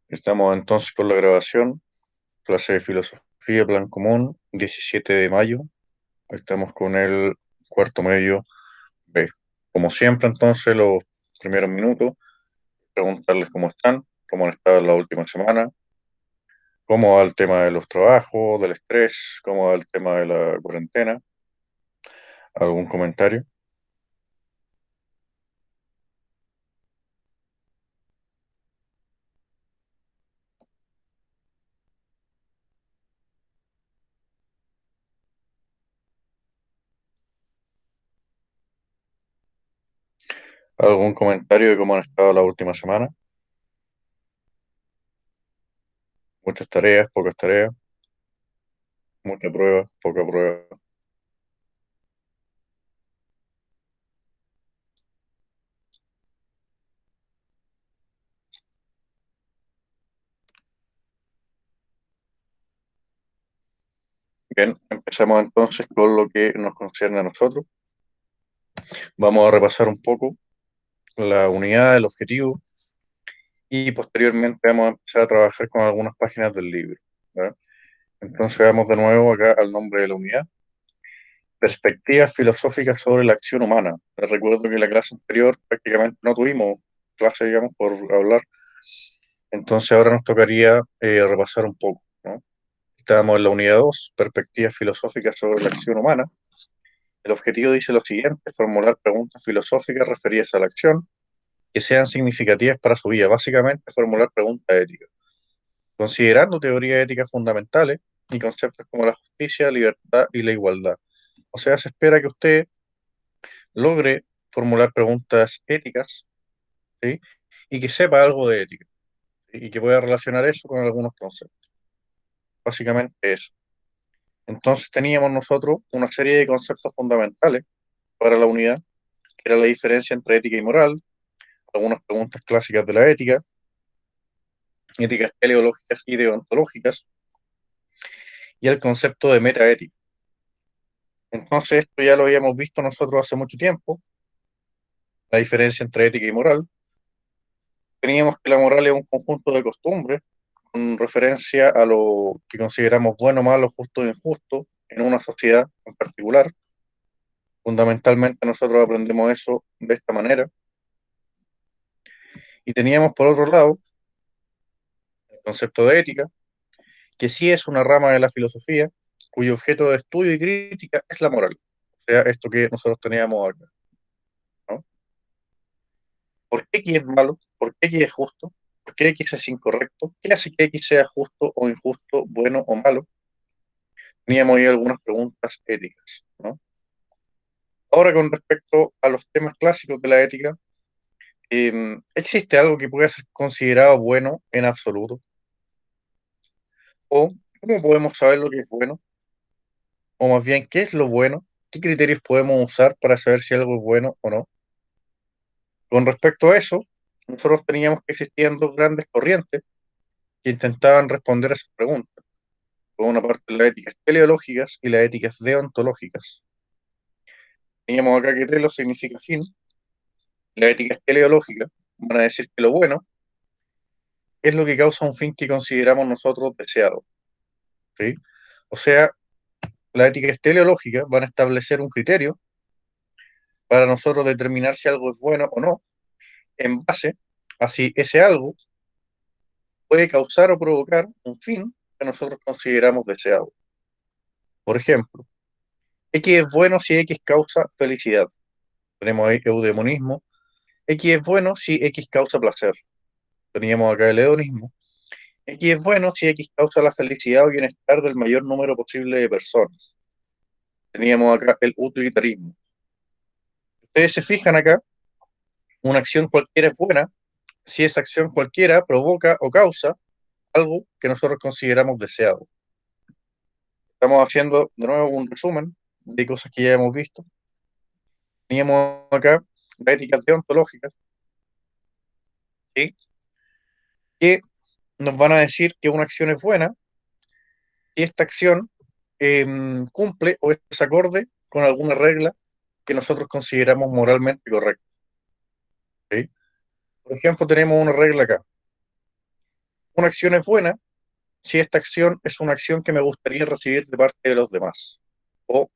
Estamos entonces con la grabación, clase de filosofía, plan común, 17 de mayo. Estamos con el cuarto medio B. Como siempre, entonces, los primeros minutos, preguntarles cómo están, cómo han estado la última semana, cómo va el tema de los trabajos, del estrés, cómo va el tema de la cuarentena. ¿Algún comentario? ¿Algún comentario de cómo han estado la última semana? Muchas tareas, pocas tareas, mucha prueba, poca prueba. Bien, empezamos entonces con lo que nos concierne a nosotros. Vamos a repasar un poco la unidad, el objetivo, y posteriormente vamos a empezar a trabajar con algunas páginas del libro. ¿Ya? Entonces vamos de nuevo acá al nombre de la unidad. Perspectivas filosóficas sobre la acción humana. Les recuerdo que en la clase anterior prácticamente no tuvimos clase, digamos, por hablar. Entonces ahora nos tocaría repasar un poco, ¿no? Estábamos en la unidad 2, perspectivas filosóficas sobre la acción humana. El objetivo dice lo siguiente: formular preguntas filosóficas referidas a la acción que sean significativas para su vida. Básicamente, formular preguntas éticas, considerando teorías éticas fundamentales y conceptos como la justicia, la libertad y la igualdad. O sea, se espera que usted logre formular preguntas éticas, ¿sí? Y que sepa algo de ética, ¿sí? Y que pueda relacionar eso con algunos conceptos. Básicamente eso. Entonces teníamos nosotros una serie de conceptos fundamentales para la unidad, que era la diferencia entre ética y moral, algunas preguntas clásicas de la ética, éticas teleológicas y deontológicas, y el concepto de metaética. Entonces, esto ya lo habíamos visto nosotros hace mucho tiempo, la diferencia entre ética y moral. Teníamos que la moral es un conjunto de costumbres con referencia a lo que consideramos bueno, malo, justo e injusto en una sociedad en particular. Fundamentalmente nosotros aprendemos eso de esta manera. Y teníamos por otro lado el concepto de ética, que sí es una rama de la filosofía cuyo objeto de estudio y crítica es la moral. O sea, esto que nosotros teníamos acá, ¿no? ¿Por qué X es malo? ¿Por qué X es justo? ¿Por qué X es incorrecto? ¿Qué hace que X sea justo o injusto, bueno o malo? Teníamos ahí algunas preguntas éticas, ¿no? Ahora, con respecto a los temas clásicos de la ética, ¿existe algo que pueda ser considerado bueno en absoluto? ¿O cómo podemos saber lo que es bueno? O más bien, ¿qué es lo bueno? ¿Qué criterios podemos usar para saber si algo es bueno o no? Con respecto a eso, nosotros teníamos que existían dos grandes corrientes que intentaban responder a esas preguntas. Por una parte, las éticas teleológicas y las éticas deontológicas. Teníamos acá que telo significa fin. Las éticas teleológicas van a decir que lo bueno es lo que causa un fin que consideramos nosotros deseado, ¿sí? O sea, las éticas teleológicas van a establecer un criterio para nosotros determinar si algo es bueno o no, en base a si ese algo puede causar o provocar un fin que nosotros consideramos deseado. Por ejemplo, X es bueno si X causa felicidad. Tenemos ahí eudemonismo. X es bueno si X causa placer. Teníamos acá el hedonismo. X es bueno si X causa la felicidad o bienestar del mayor número posible de personas. Teníamos acá el utilitarismo. Ustedes se fijan acá, una acción cualquiera es buena si esa acción cualquiera provoca o causa algo que nosotros consideramos deseado. Estamos haciendo de nuevo un resumen de cosas que ya hemos visto. Teníamos acá las éticas deontológicas, ¿sí? Que nos van a decir que una acción es buena si esta acción cumple o es acorde con alguna regla que nosotros consideramos moralmente correcta, ¿sí? Por ejemplo, tenemos una regla acá. Una acción es buena si esta acción es una acción que me gustaría recibir de parte de los demás. O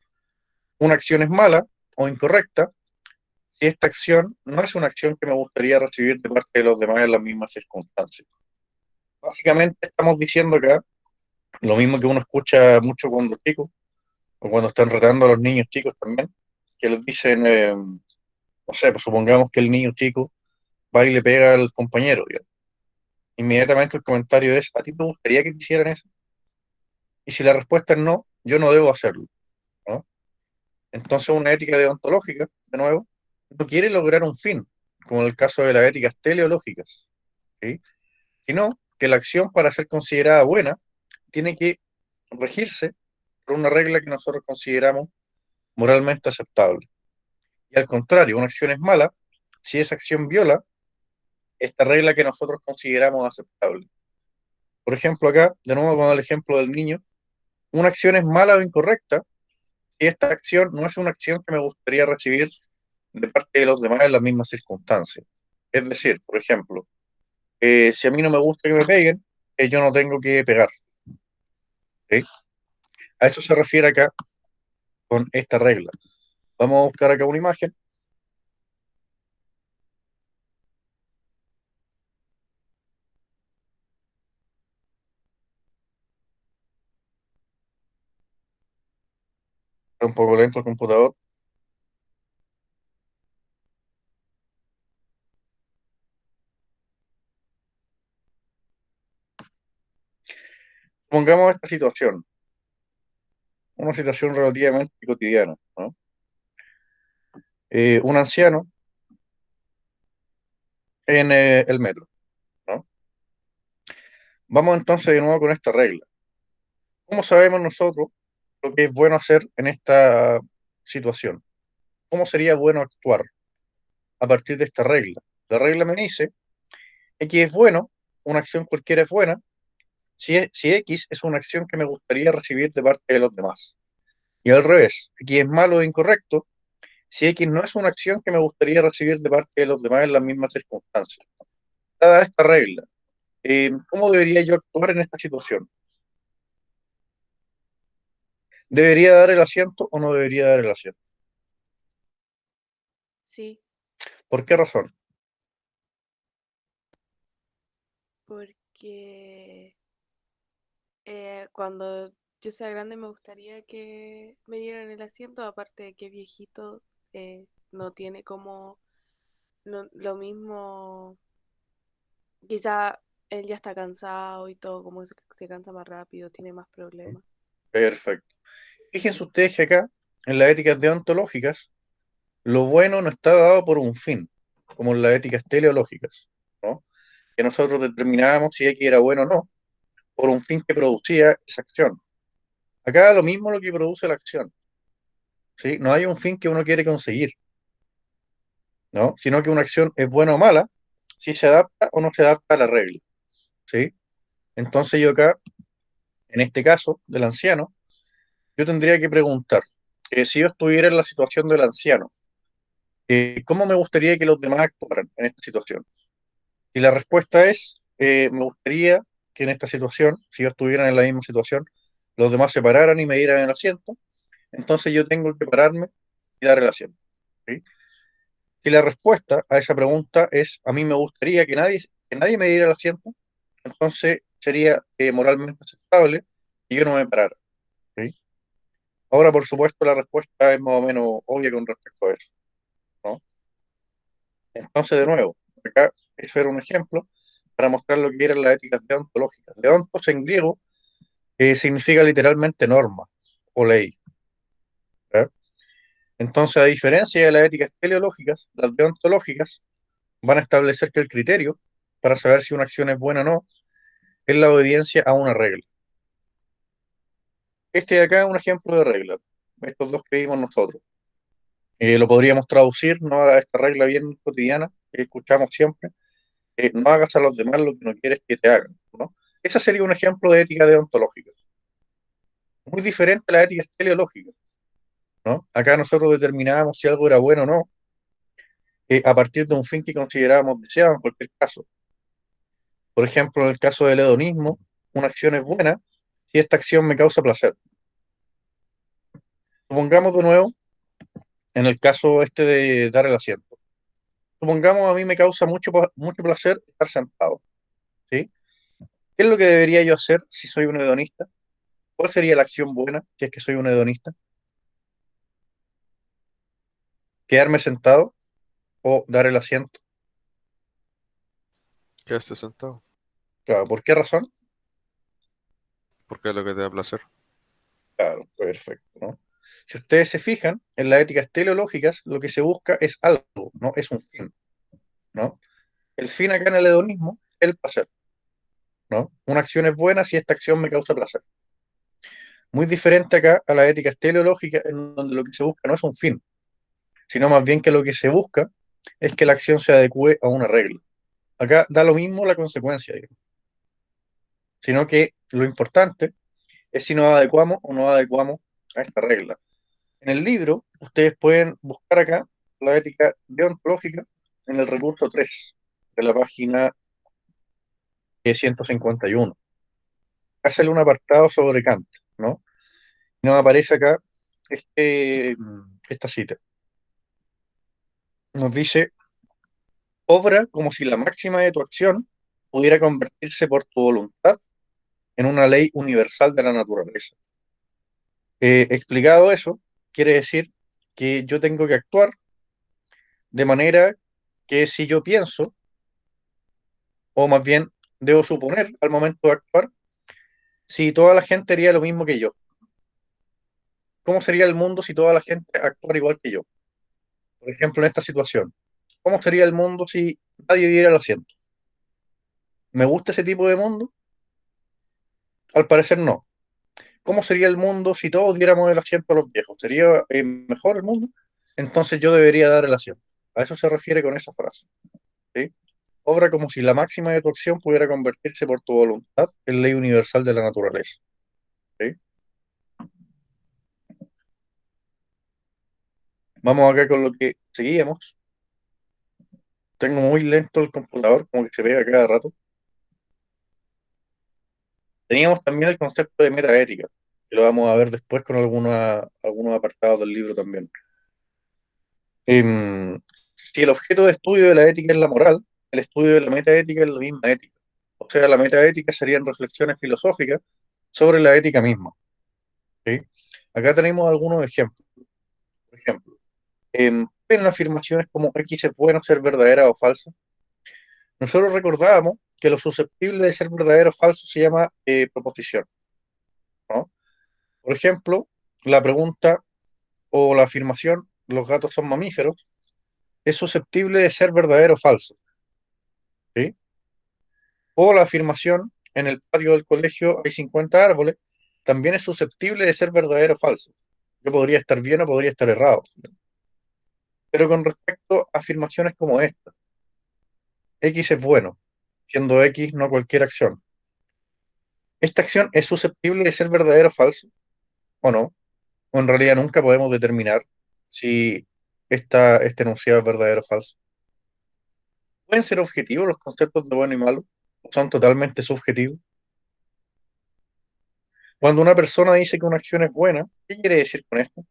una acción es mala o incorrecta si esta acción no es una acción que me gustaría recibir de parte de los demás en las mismas circunstancias. Básicamente estamos diciendo acá lo mismo que uno escucha mucho cuando es chico, o cuando están retando a los niños chicos también, que les dicen, no sé, pues supongamos que el niño chico va y le pega al compañero, ¿ya? Inmediatamente el comentario es, ¿a ti te gustaría que te hicieran eso? Y si la respuesta es no, yo no debo hacerlo, ¿no? Entonces una ética deontológica, de nuevo, no quiere lograr un fin, como en el caso de las éticas teleológicas, ¿sí? Sino que la acción para ser considerada buena tiene que regirse por una regla que nosotros consideramos moralmente aceptable. Y al contrario, una acción es mala si esa acción viola esta regla que nosotros consideramos aceptable. Por ejemplo, acá, de nuevo con el ejemplo del niño, una acción es mala o incorrecta si esta acción no es una acción que me gustaría recibir de parte de los demás en las mismas circunstancias. Es decir, por ejemplo, si a mí no me gusta que me peguen, yo no tengo que pegar. ¿Sí? A eso se refiere acá con esta regla. Vamos a buscar acá una imagen. Es un poco lento el computador. Pongamos esta situación, una situación relativamente cotidiana, ¿no? Un anciano en el metro, ¿no? Vamos entonces de nuevo con esta regla. ¿Cómo sabemos nosotros lo que es bueno hacer en esta situación? ¿Cómo sería bueno actuar a partir de esta regla? La regla me dice X es bueno, una acción cualquiera es buena, si X es una acción que me gustaría recibir de parte de los demás. Y al revés, X es malo o incorrecto, si X no es una acción que me gustaría recibir de parte de los demás en las mismas circunstancias. Dada esta regla, ¿cómo debería yo actuar en esta situación? ¿Debería dar el asiento o no debería dar el asiento? Sí, ¿Por qué razón? porque cuando yo sea grande me gustaría que me dieran el asiento, aparte de que viejito no tiene como lo mismo, quizá él ya está cansado y todo, como se cansa más rápido, tiene más problemas. Perfecto. Fíjense ustedes que acá, en las éticas deontológicas, lo bueno no está dado por un fin, como en las éticas teleológicas, ¿no? Que nosotros determinábamos si X era bueno o no, por un fin que producía esa acción. Acá lo mismo lo que produce la acción, ¿sí? No hay un fin que uno quiere conseguir, ¿no? Sino que una acción es buena o mala si se adapta o no se adapta a la regla, ¿sí? Entonces yo acá, en este caso del anciano, yo tendría que preguntar, si yo estuviera en la situación del anciano, ¿cómo me gustaría que los demás actuaran en esta situación? Y la respuesta es, me gustaría que en esta situación, si yo estuviera en la misma situación, los demás se pararan y me dieran el asiento, entonces yo tengo que pararme y dar el asiento, ¿sí? Si la respuesta a esa pregunta es, a mí me gustaría que nadie me diera el asiento, entonces sería moralmente aceptable y yo no me parara, ¿sí? Ahora, por supuesto, la respuesta es más o menos obvia con respecto a eso, ¿no? Entonces, de nuevo, acá eso era un ejemplo para mostrar lo que eran las éticas deontológicas. Deontos en griego significa literalmente norma o ley, ¿ya? Entonces, a diferencia de las éticas teleológicas, las deontológicas van a establecer que el criterio para saber si una acción es buena o no es la obediencia a una regla. Este de acá es un ejemplo de regla, estos dos que vimos nosotros. Lo podríamos traducir, ¿no?, a esta regla bien cotidiana que escuchamos siempre: no hagas a los demás lo que no quieres que te hagan, ¿no? Ese sería un ejemplo de ética deontológica, muy diferente a las éticas teleológicas, ¿no? Acá nosotros determinábamos si algo era bueno o no, a partir de un fin que considerábamos deseado en cualquier caso. Por ejemplo, en el caso del hedonismo, una acción es buena si esta acción me causa placer. Supongamos de nuevo, en el caso este de dar el asiento. Supongamos a mí me causa mucho placer estar sentado, ¿sí? ¿Qué es lo que debería yo hacer si soy un hedonista? ¿Cuál sería la acción buena si es que soy un hedonista? ¿Quedarme sentado o dar el asiento? Quedaste sentado, Claro, ¿por qué razón? porque es lo que te da placer. Claro, perfecto, ¿no? Si ustedes se fijan, en las éticas teleológicas lo que se busca es algo, no es un fin, ¿no? El fin acá en el hedonismo es el placer, ¿no? Una acción es buena si esta acción me causa placer. Muy diferente acá a las éticas teleológicas, en donde lo que se busca no es un fin, sino más bien que lo que se busca es que la acción se adecue a una regla. Acá da lo mismo la consecuencia, digamos, sino que lo importante es si nos adecuamos o no adecuamos a esta regla. En el libro, ustedes pueden buscar acá la ética deontológica en el recurso 3 de la página 151. Hacerle un apartado sobre Kant, ¿no? Y nos aparece acá esta cita. Nos dice, obra como si la máxima de tu acción pudiera convertirse por tu voluntad en una ley universal de la naturaleza. Explicado eso, quiere decir que yo tengo que actuar de manera que si yo pienso, o más bien debo suponer al momento de actuar, si toda la gente haría lo mismo que yo. ¿Cómo sería el mundo si toda la gente actuara igual que yo? Por ejemplo, en esta situación. ¿Cómo sería el mundo si nadie diera el asiento? ¿Me gusta ese tipo de mundo? Al parecer no. ¿Cómo sería el mundo si todos diéramos el asiento a los viejos? ¿Sería mejor el mundo? Entonces yo debería dar el asiento. A eso se refiere con esa frase. ¿Sí? Obra como si la máxima de tu acción pudiera convertirse por tu voluntad en ley universal de la naturaleza. ¿Sí? Vamos acá con lo que seguíamos. Tengo muy lento el computador, como que se pega cada rato. Teníamos también el concepto de metaética, que lo vamos a ver después con algunos apartados del libro también. Em, si el objeto de estudio de la ética es la moral, el estudio de la metaética es la misma ética. O sea, la metaética serían reflexiones filosóficas sobre la ética misma. ¿Sí? Acá tenemos algunos ejemplos. Por ejemplo, en afirmaciones como X es bueno ser verdadera o falsa. Nosotros recordábamos que lo susceptible de ser verdadero o falso se llama proposición, ¿no? Por ejemplo, la pregunta o la afirmación, los gatos son mamíferos, es susceptible de ser verdadero o falso, ¿sí? O la afirmación, en el patio del colegio hay 50 árboles, también es susceptible de ser verdadero o falso. Yo podría estar bien o podría estar errado. Pero con respecto a afirmaciones como esta, X es bueno, siendo X no cualquier acción. ¿Esta acción es susceptible de ser verdadero o falso o no? O en realidad nunca podemos determinar si este enunciado es verdadero o falso. ¿Pueden ser objetivos los conceptos de bueno y malo? ¿O son totalmente subjetivos? Cuando una persona dice que una acción es buena, ¿qué quiere decir con esto?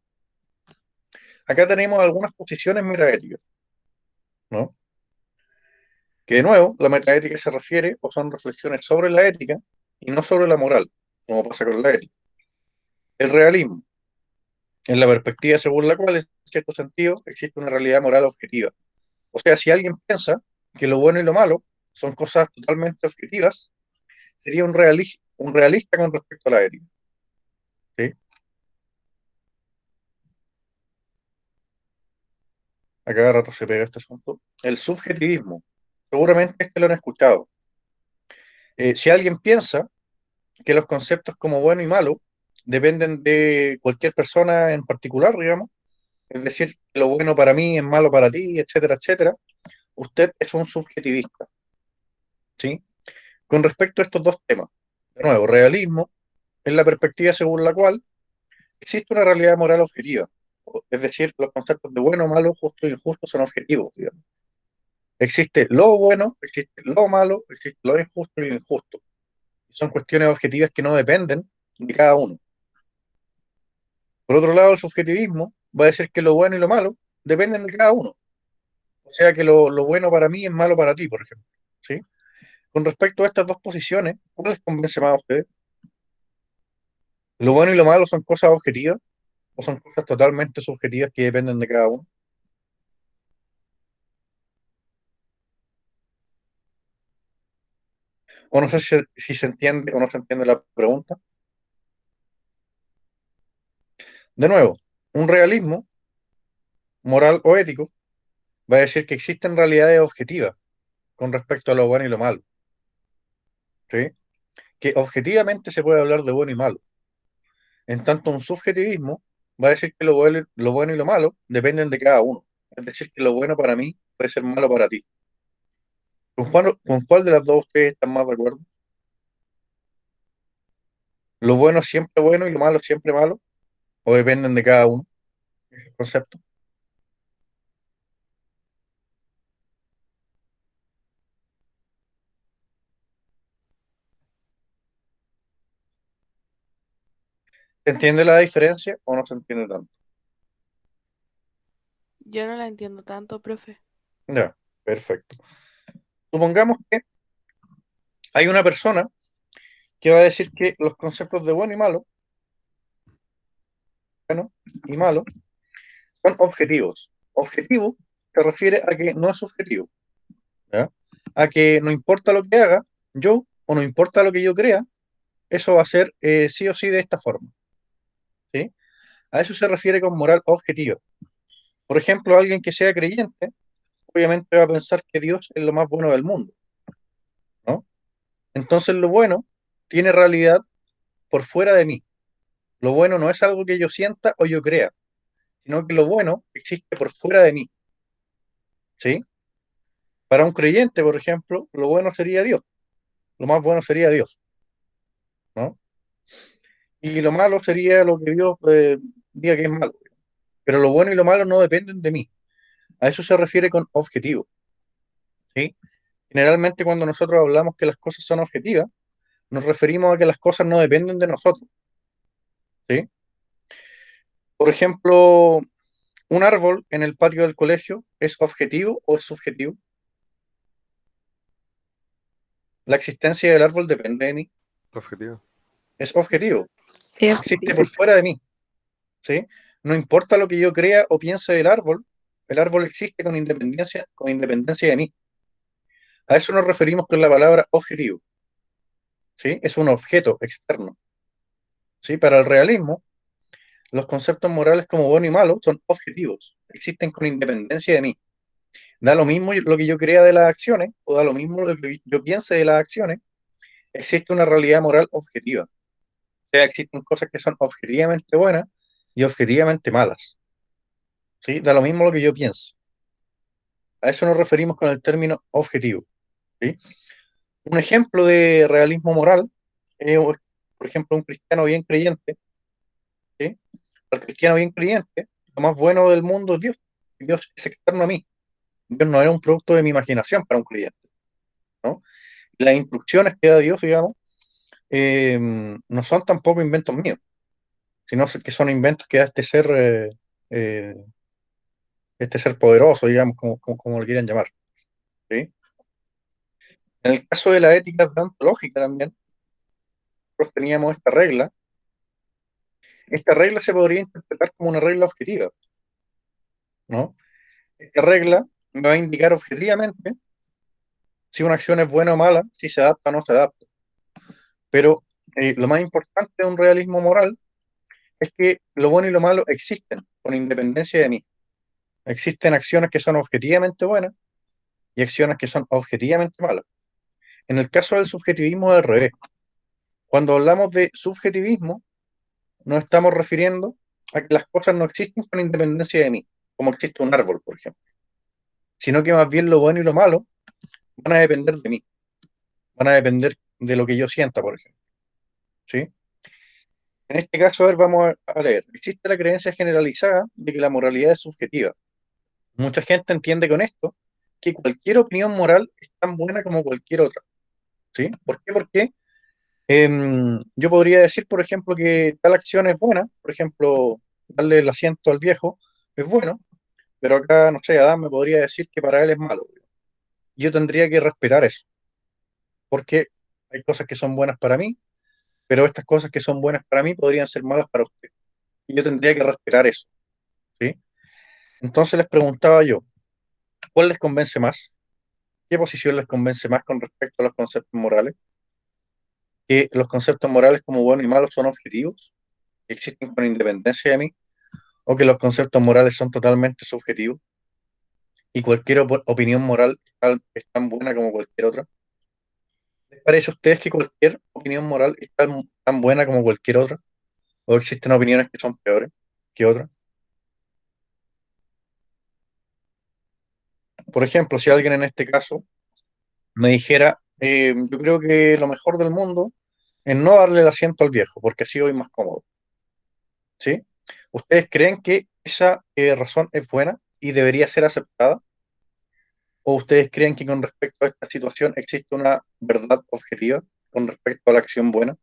Acá tenemos algunas posiciones metaéticas, ¿no? Que de nuevo, la metaética se refiere o son reflexiones sobre la ética y no sobre la moral, como pasa con la ética. El realismo es la perspectiva según la cual, en cierto sentido, existe una realidad moral objetiva. O sea, si alguien piensa que lo bueno y lo malo son cosas totalmente objetivas, sería un realista con respecto a la ética. ¿Sí? A cada rato se pega este asunto. El subjetivismo, seguramente este lo han escuchado. Si alguien piensa que los conceptos como bueno y malo dependen de cualquier persona en particular, digamos, es decir, lo bueno para mí es malo para ti, etcétera, etcétera, usted es un subjetivista. ¿Sí? Con respecto a estos dos temas, de nuevo, realismo es la perspectiva según la cual existe una realidad moral objetiva. Es decir, los conceptos de bueno, malo, justo e injusto son objetivos, digamos. Existe lo bueno, existe lo malo, existe lo injusto y lo injusto. Son cuestiones objetivas que no dependen de cada uno. Por otro lado, el subjetivismo va a decir que lo bueno y lo malo dependen de cada uno. O sea que lo bueno para mí es malo para ti, por ejemplo. ¿Sí? Con respecto a estas dos posiciones, ¿cuál les convence más a ustedes? ¿Lo bueno y lo malo son cosas objetivas o son cosas totalmente subjetivas que dependen de cada uno? O no sé si se entiende o no se entiende la pregunta. De nuevo, un realismo moral o ético va a decir que existen realidades objetivas con respecto a lo bueno y lo malo. ¿Sí? Que objetivamente se puede hablar de bueno y malo. En tanto, un subjetivismo va a decir que lo bueno y lo malo dependen de cada uno. Es decir, que lo bueno para mí puede ser malo para ti. ¿Con cuál de las dos ustedes están más de acuerdo? ¿Lo bueno es siempre bueno y lo malo es siempre malo? ¿O dependen de cada uno? ¿El concepto? ¿Se entiende la diferencia o no se entiende tanto? Yo no la entiendo tanto, profe. Ya, perfecto. Supongamos que hay una persona que va a decir que los conceptos de bueno y malo, son objetivos. Objetivo se refiere a que no es subjetivo, ¿ya? A que no importa lo que haga yo o no importa lo que yo crea, eso va a ser sí o sí de esta forma, ¿sí? A eso se refiere con moral objetiva. Por ejemplo, alguien que sea creyente, obviamente va a pensar que Dios es lo más bueno del mundo, ¿no? Entonces lo bueno tiene realidad por fuera de mí. Lo bueno no es algo que yo sienta o yo crea, sino que lo bueno existe por fuera de mí, ¿sí? Para un creyente, por ejemplo, lo bueno sería Dios, lo más bueno sería Dios, ¿no? Y lo malo sería lo que Dios diga que es malo. Pero lo bueno y lo malo no dependen de mí. A eso se refiere con objetivo, ¿sí? Generalmente cuando nosotros hablamos que las cosas son objetivas, nos referimos a que las cosas no dependen de nosotros, ¿sí? Por ejemplo, un árbol en el patio del colegio, ¿es objetivo o es subjetivo? La existencia del árbol depende de mí, Objetivo. es objetivo, Es existe objetivo. por fuera de mí, ¿sí? No importa lo que yo crea o piense del árbol, el árbol existe con independencia de mí. A eso nos referimos con la palabra objetivo, ¿sí? Es un objeto externo, ¿sí? Para el realismo, los conceptos morales como bueno y malo son objetivos, existen con independencia de mí. Da lo mismo lo que yo crea de las acciones o da lo mismo lo que yo piense de las acciones, existe una realidad moral objetiva. O sea, existen cosas que son objetivamente buenas y objetivamente malas, ¿sí? Da lo mismo lo que yo piense. A eso nos referimos con el término objetivo, ¿sí? Un ejemplo de realismo moral es, por ejemplo, un cristiano bien creyente, ¿sí? Al cristiano bien creyente, lo más bueno del mundo es Dios. Dios es externo a mí. Dios no era un producto de mi imaginación para un creyente, ¿no? Las instrucciones que da Dios, digamos, no son tampoco inventos míos, sino que son inventos que da eh, este ser poderoso, digamos, como lo quieran llamar, ¿sí? En el caso de la ética deontológica también, nosotros teníamos esta regla. Esta regla se podría interpretar como una regla objetiva, ¿no? Esta regla me va a indicar objetivamente si una acción es buena o mala, si se adapta o no se adapta. Pero lo más importante de un realismo moral es que lo bueno y lo malo existen, con independencia de mí. Existen acciones que son objetivamente buenas y acciones que son objetivamente malas. En el caso del subjetivismo es al revés. Cuando hablamos de subjetivismo, nos estamos refiriendo a que las cosas no existen con independencia de mí, como existe un árbol, por ejemplo, sino que más bien lo bueno y lo malo van a depender de mí, van a depender de lo que yo sienta, por ejemplo, ¿sí? En este caso, a ver, vamos a leer. Existe la creencia generalizada de que la moralidad es subjetiva. Mucha gente entiende con esto que cualquier opinión moral es tan buena como cualquier otra, ¿sí? ¿Por qué? Porque yo podría decir, por ejemplo, que tal acción es buena, por ejemplo, darle el asiento al viejo es bueno, pero acá, no sé, Adán me podría decir que para él es malo. Yo tendría que respetar eso, porque hay cosas que son buenas para mí, pero estas cosas que son buenas para mí podrían ser malas para usted. Y yo tendría que respetar eso, ¿sí? Entonces les preguntaba yo, ¿cuál les convence más? ¿Qué posición les convence más con respecto a los conceptos morales? ¿Que los conceptos morales como bueno y malo son objetivos, que existen con independencia de mí? ¿O que los conceptos morales son totalmente subjetivos y cualquier opinión moral es tan buena como cualquier otra? ¿Les parece a ustedes que cualquier opinión moral es tan buena como cualquier otra? ¿O existen opiniones que son peores que otras? Por ejemplo, si alguien en este caso me dijera, yo creo que lo mejor del mundo es no darle el asiento al viejo, porque así voy más cómodo, ¿sí? ¿Ustedes creen que esa razón es buena y debería ser aceptada? ¿O ustedes creen que con respecto a esta situación existe una verdad objetiva con respecto a la acción buena?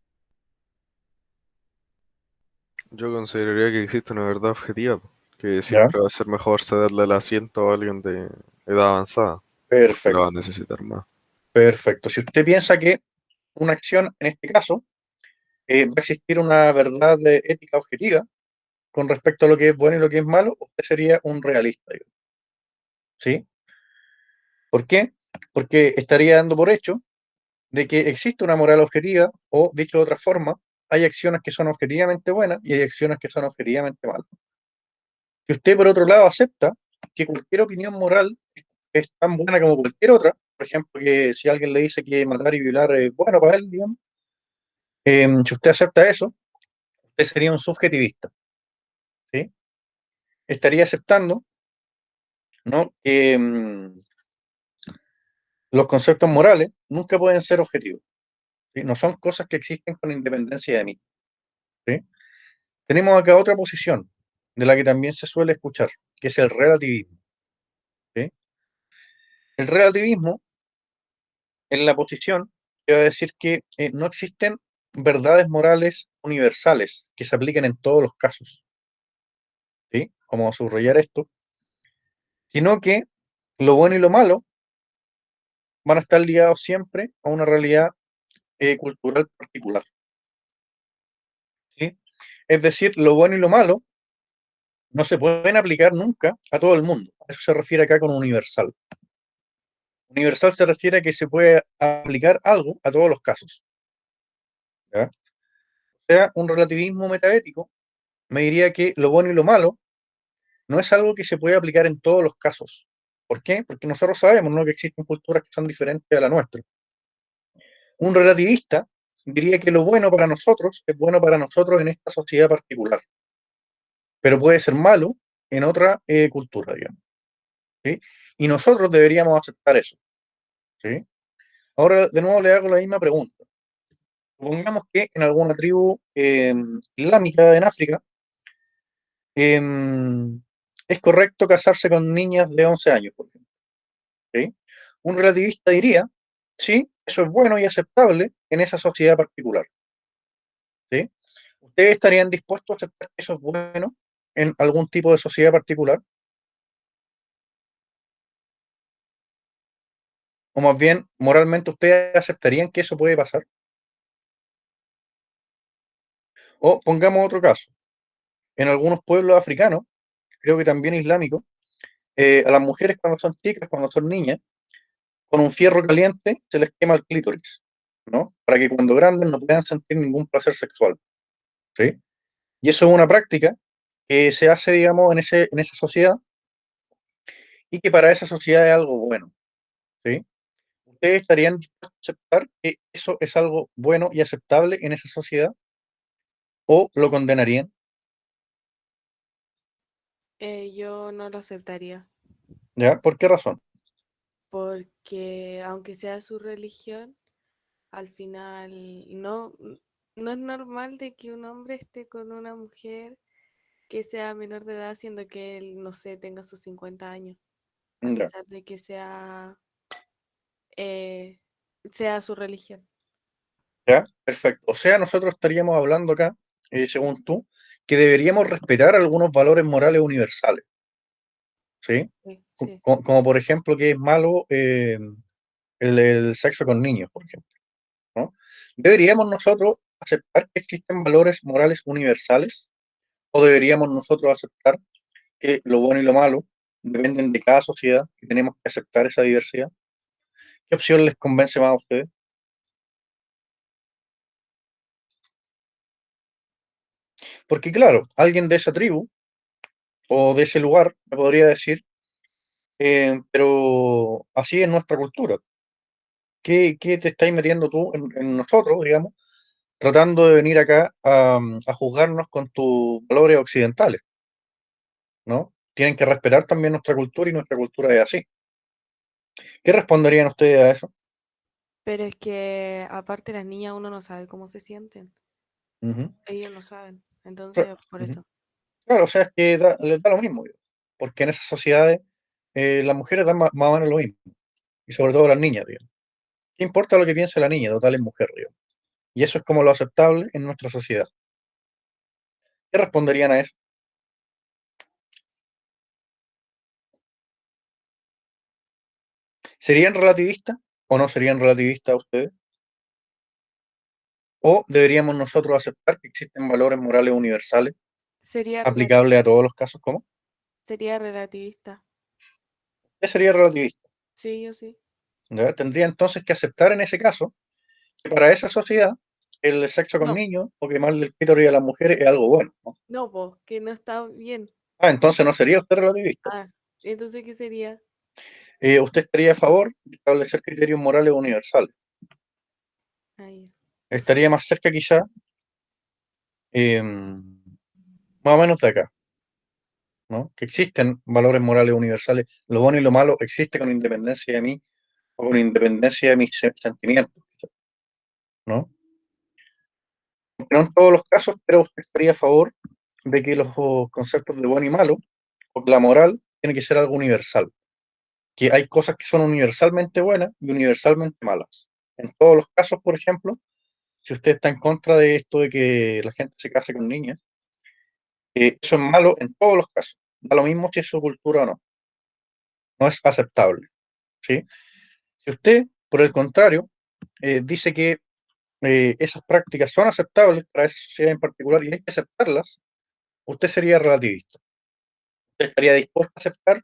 Yo consideraría que existe una verdad objetiva, que ¿Ya? siempre va a ser mejor cederle el asiento a alguien de edad avanzada, porque lo va a Perfecto, necesitar más. perfecto. Si usted piensa que una acción, en este caso, va a existir una verdad ética objetiva con respecto a lo que es bueno y lo que es malo, usted sería un realista, digamos, ¿sí? ¿Por qué? Porque estaría dando por hecho de que existe una moral objetiva, o dicho de otra forma, hay acciones que son objetivamente buenas y hay acciones que son objetivamente malas. Si usted, por otro lado, acepta que cualquier opinión moral es tan buena como cualquier otra, por ejemplo, que si alguien le dice que matar y violar es bueno para él, digamos, si usted acepta eso, usted sería un subjetivista, ¿sí? Estaría aceptando, ¿no? Que los conceptos morales nunca pueden ser objetivos, ¿sí? No son cosas que existen con independencia de mí, ¿sí? Tenemos acá otra posición de la que también se suele escuchar, que es el relativismo, ¿sí? El relativismo en la posición que va a decir que no existen verdades morales universales que se apliquen en todos los casos, ¿sí? Como subrayar esto, sino que lo bueno y lo malo van a estar ligados siempre a una realidad cultural particular, ¿sí? Es decir, lo bueno y lo malo no se pueden aplicar nunca a todo el mundo. A eso se refiere acá con universal. Universal se refiere a que se puede aplicar algo a todos los casos, ¿ya? O sea, un relativismo metaético me diría que lo bueno y lo malo no es algo que se puede aplicar en todos los casos. ¿Por qué? Porque nosotros sabemos, ¿no?, que existen culturas que son diferentes a la nuestra. Un relativista diría que lo bueno para nosotros es bueno para nosotros en esta sociedad particular, pero puede ser malo en otra cultura, digamos, ¿sí? Y nosotros deberíamos aceptar eso, ¿sí? Ahora, de nuevo, le hago la misma pregunta. Supongamos que en alguna tribu islámica en África eh, es correcto casarse con niñas de 11 años, por ejemplo, ¿sí? Un relativista diría, sí, eso es bueno y aceptable en esa sociedad particular, ¿sí? ¿Ustedes estarían dispuestos a aceptar que eso es bueno en algún tipo de sociedad particular? O más bien, moralmente, ¿ustedes aceptarían que eso puede pasar? O pongamos otro caso. En algunos pueblos africanos, creo que también islámicos, a las mujeres cuando son chicas, cuando son niñas, con un fierro caliente se les quema el clítoris, ¿no? Para que cuando grandes no puedan sentir ningún placer sexual, ¿sí? Y eso es una práctica que se hace, digamos, en esa sociedad y que para esa sociedad es algo bueno, ¿sí? ¿Ustedes estarían dispuestos a aceptar que eso es algo bueno y aceptable en esa sociedad o lo condenarían? Yo no lo aceptaría, ¿Ya? ¿Por qué razón? porque aunque sea su religión, al final no es normal de que un hombre esté con una mujer que sea menor de edad, siendo que él, no sé, tenga sus 50 años. a Ya, pesar de que sea su religión. ya, perfecto. O sea, nosotros estaríamos hablando acá, según tú, que deberíamos respetar algunos valores morales universales, ¿sí? Sí, sí. Como, por ejemplo que es malo el sexo con niños, por ejemplo, ¿no? ¿Deberíamos nosotros aceptar que existen valores morales universales o deberíamos nosotros aceptar que lo bueno y lo malo dependen de cada sociedad y tenemos que aceptar esa diversidad? ¿Qué opción les convence más a ustedes? Porque claro, alguien de esa tribu o de ese lugar me podría decir, pero así es nuestra cultura. ¿Qué te estáis metiendo tú en nosotros, digamos, tratando de venir acá a juzgarnos con tus valores occidentales, ¿no? Tienen que respetar también nuestra cultura y nuestra cultura es así. ¿Qué responderían ustedes a eso? Pero es que aparte las niñas uno no sabe cómo se sienten. Ujú. Ellos no saben. Claro, Entonces, por ujú. eso. Claro, o sea, es que les da lo mismo, digo, porque en esas sociedades las mujeres dan más o menos lo mismo, y sobre todo las niñas, digamos. ¿Qué importa lo que piense la niña? Total es mujer, digamos. Y eso es como lo aceptable en nuestra sociedad. ¿Qué responderían a eso? ¿Serían relativistas o no serían relativistas ustedes? ¿O deberíamos nosotros aceptar que existen valores morales universales Sería aplicables a todos los casos? ¿Cómo? sería relativista. ¿Qué sería relativista? Sí, yo sí. ¿Ya? Tendría entonces que aceptar en ese caso que para esa sociedad el sexo con No, niños o quemarle el clítoris a las mujeres es algo bueno, ¿no? no, pues, que no está bien. Ah, entonces no sería usted relativista. Ah, entonces, ¿qué sería? Usted estaría a favor de establecer criterios morales universales. Ahí. Estaría más cerca quizá, más o menos de acá, ¿no? Que existen valores morales universales. Lo bueno y lo malo existe con independencia de mí o con independencia de mis sentimientos, ¿no? No en todos los casos, pero usted estaría a favor de que los conceptos de bueno y malo, o la moral, tiene que ser algo universal. Que hay cosas que son universalmente buenas y universalmente malas. En todos los casos, por ejemplo, si usted está en contra de esto de que la gente se case con niñas, eso es malo en todos los casos. Da lo mismo si es su cultura o no. No es aceptable, ¿sí? Si usted, por el contrario, dice que esas prácticas son aceptables para esa sociedad en particular y hay que aceptarlas, usted sería relativista. Usted estaría dispuesto a aceptar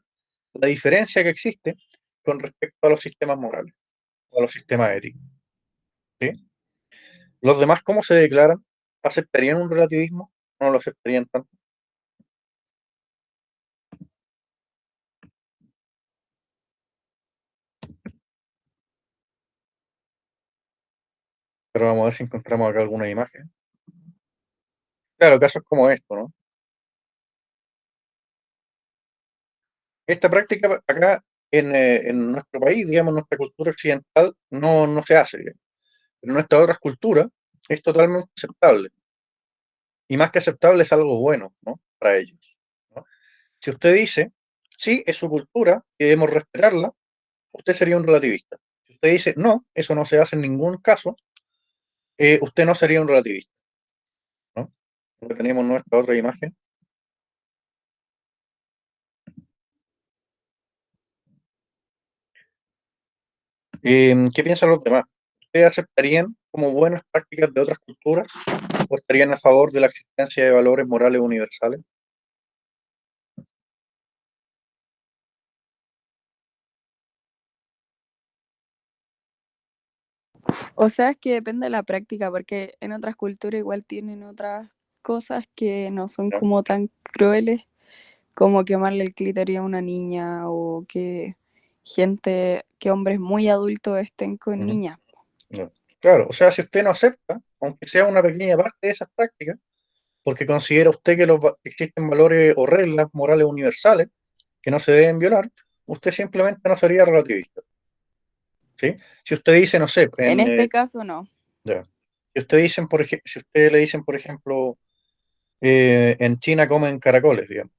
la diferencia que existe con respecto a los sistemas morales o a los sistemas éticos, ¿sí? Los demás, ¿cómo se declaran? ¿Aceptarían un relativismo? ¿No lo aceptarían tanto? Pero vamos a ver si encontramos acá alguna imagen. Claro, casos como esto, ¿no? Esta práctica acá en nuestro país, digamos, en nuestra cultura occidental, no se hace, digamos. Pero en nuestras otras culturas es totalmente aceptable. Y más que aceptable es algo bueno, ¿no? Para ellos, ¿no? Si usted dice, sí, es su cultura y debemos respetarla, usted sería un relativista. Si usted dice, no, eso no se hace en ningún caso, usted no sería un relativista, ¿no? Porque tenemos nuestra otra imagen. ¿Qué piensan los demás? ¿Ustedes aceptarían como buenas prácticas de otras culturas o estarían a favor de la existencia de valores morales universales? O sea, es que depende de la práctica, porque en otras culturas igual tienen otras cosas que no son ¿No? como tan crueles, como quemarle el clítoris a una niña o que hombres muy adultos estén con Ujú. niñas. No. Claro, o sea, si usted no acepta, aunque sea una pequeña parte de esas prácticas, porque considera usted que existen valores o reglas morales universales que no se deben violar, usted simplemente no sería relativista, ¿sí? Si usted dice, no sé, En este caso no. ya. Si usted dicen, si usted le dicen, por ejemplo, en China comen caracoles, digamos,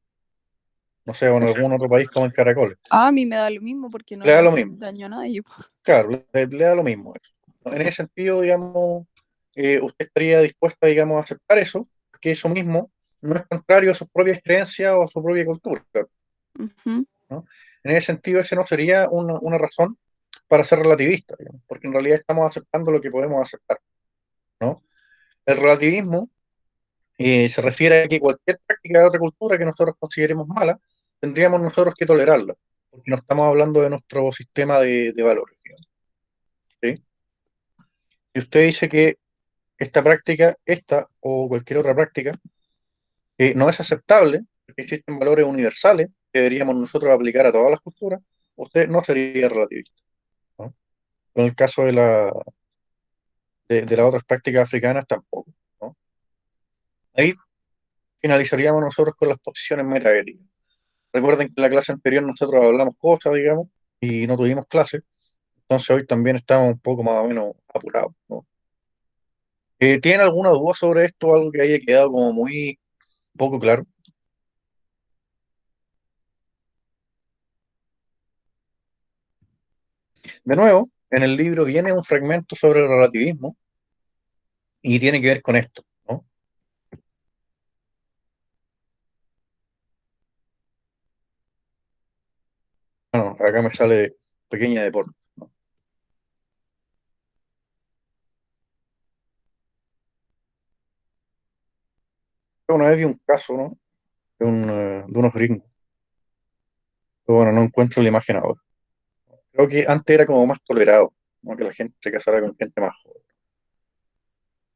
no sé, o en algún otro país comen caracoles. A mí me da lo mismo porque no Le le da lo hacen mismo. daño a nadie. Claro, le da lo mismo eso. En ese sentido, digamos, usted estaría dispuesta, digamos, a aceptar eso, que eso mismo no es contrario a sus propias creencias o a su propia cultura, Ujú. ¿no? En ese sentido, ese no sería una razón para ser relativista, digamos, porque en realidad estamos aceptando lo que podemos aceptar, ¿no? El relativismo se refiere a que cualquier práctica de otra cultura que nosotros consideremos mala, tendríamos nosotros que tolerarla, porque no estamos hablando de nuestro sistema de valores, digamos, ¿sí? Y usted dice que esta práctica, esta o cualquier otra práctica, no es aceptable, porque existen valores universales que deberíamos nosotros aplicar a todas las culturas, usted no sería relativista, ¿no? En el caso de las otras prácticas africanas tampoco, ¿no? Ahí finalizaríamos nosotros con las posiciones metaéticas. Recuerden que en la clase anterior nosotros hablamos cosas, digamos, y no tuvimos clase, entonces hoy también estamos un poco más o menos apurados, ¿no? ¿Tienen alguna duda sobre esto? Algo que haya quedado como muy poco claro. De nuevo, en el libro viene un fragmento sobre el relativismo y tiene que ver con esto, ¿no? Bueno, acá me sale pequeña deporte, ¿no? Una vez vi un caso, ¿no? De unos gringos, pero bueno, no encuentro la imagen ahora. Creo que antes era como más tolerado, ¿no? Que la gente se casara con gente más joven.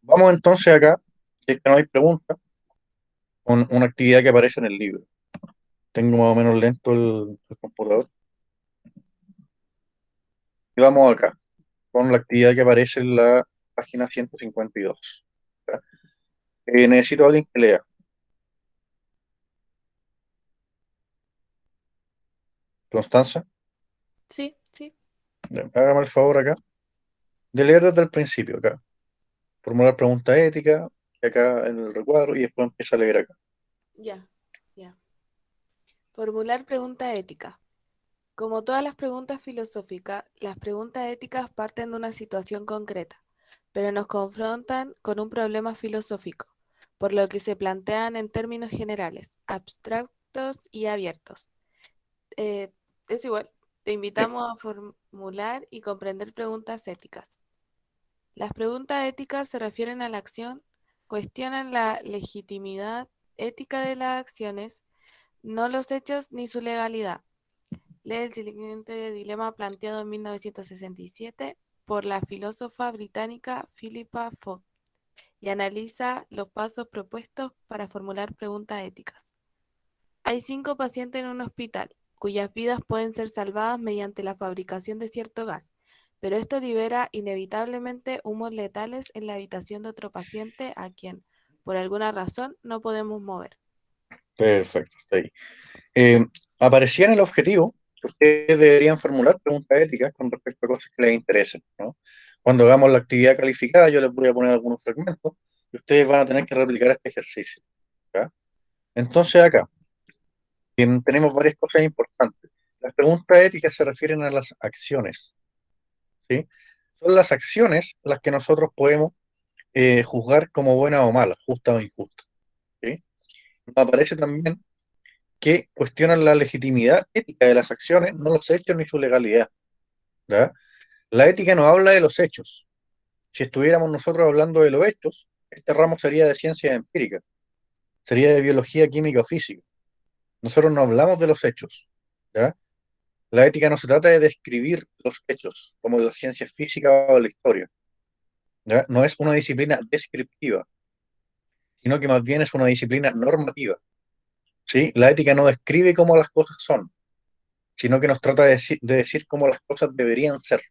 Vamos entonces acá, si es que no hay preguntas, con una actividad que aparece en el libro. Tengo más o menos lento el computador. Y vamos acá, con la actividad que aparece en la página 152. ¿Ya? Necesito a alguien que lea. Constanza, Sí, sí. ya, hágame el favor acá de leer desde el principio acá. Formular pregunta ética, acá en el recuadro, y después empieza a leer acá. Ya, ya. Formular pregunta ética. Como todas las preguntas filosóficas, las preguntas éticas parten de una situación concreta, pero nos confrontan con un problema filosófico, por lo que se plantean en términos generales, abstractos y abiertos. Eh, es igual, te Sí, invitamos a formular y comprender preguntas éticas. Las preguntas éticas se refieren a la acción, cuestionan la legitimidad ética de las acciones, no los hechos ni su legalidad. Lee el siguiente dilema planteado en 1967 por la filósofa británica Philippa Foot y analiza los pasos propuestos para formular preguntas éticas. Hay 5 pacientes en un hospital cuyas vidas pueden ser salvadas mediante la fabricación de cierto gas, pero esto libera inevitablemente humos letales en la habitación de otro paciente a quien, por alguna razón, no podemos mover. perfecto, está ahí. Eh, Aparecía en el objetivo que ustedes deberían formular preguntas éticas con respecto a cosas que les interesen, ¿no? Cuando hagamos la actividad calificada, yo les voy a poner algunos fragmentos y ustedes van a tener que replicar este ejercicio, ¿ya? Entonces acá tenemos varias cosas importantes. Las preguntas éticas se refieren a las acciones, ¿sí? Son las acciones las que nosotros podemos juzgar como buenas o malas, justas o injustas, ¿sí? Nos aparece también que cuestionan la legitimidad ética de las acciones, no los hechos ni su legalidad, ¿ya? La ética no habla de los hechos. Si estuviéramos nosotros hablando de los hechos, este ramo sería de ciencia empírica, sería de biología, química o física. Nosotros no hablamos de los hechos, ¿ya? La ética no se trata de describir los hechos, como en la ciencia física o la historia, ¿ya? No es una disciplina descriptiva, sino que más bien es una disciplina normativa, ¿sí? La ética no describe cómo las cosas son, sino que nos trata de decir cómo las cosas deberían ser.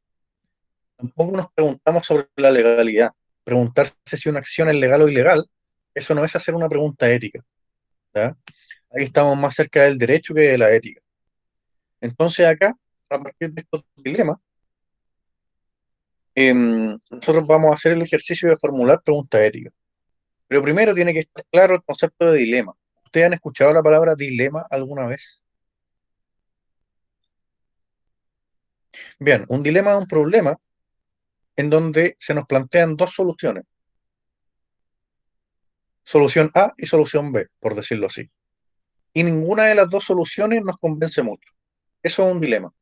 Tampoco nos preguntamos sobre la legalidad. Preguntarse si una acción es legal o ilegal, eso no es hacer una pregunta ética, ¿ya? Ahí estamos más cerca del derecho que de la ética. Entonces acá, a partir de estos dilemas, nosotros vamos a hacer el ejercicio de formular preguntas éticas. Pero primero tiene que estar claro el concepto de dilema. ¿Ustedes han escuchado la palabra dilema alguna vez? Bien, un dilema es un problema en donde se nos plantean dos soluciones. Solución A y solución B, por decirlo así. Y ninguna de las dos soluciones nos convence mucho. Eso es un dilema.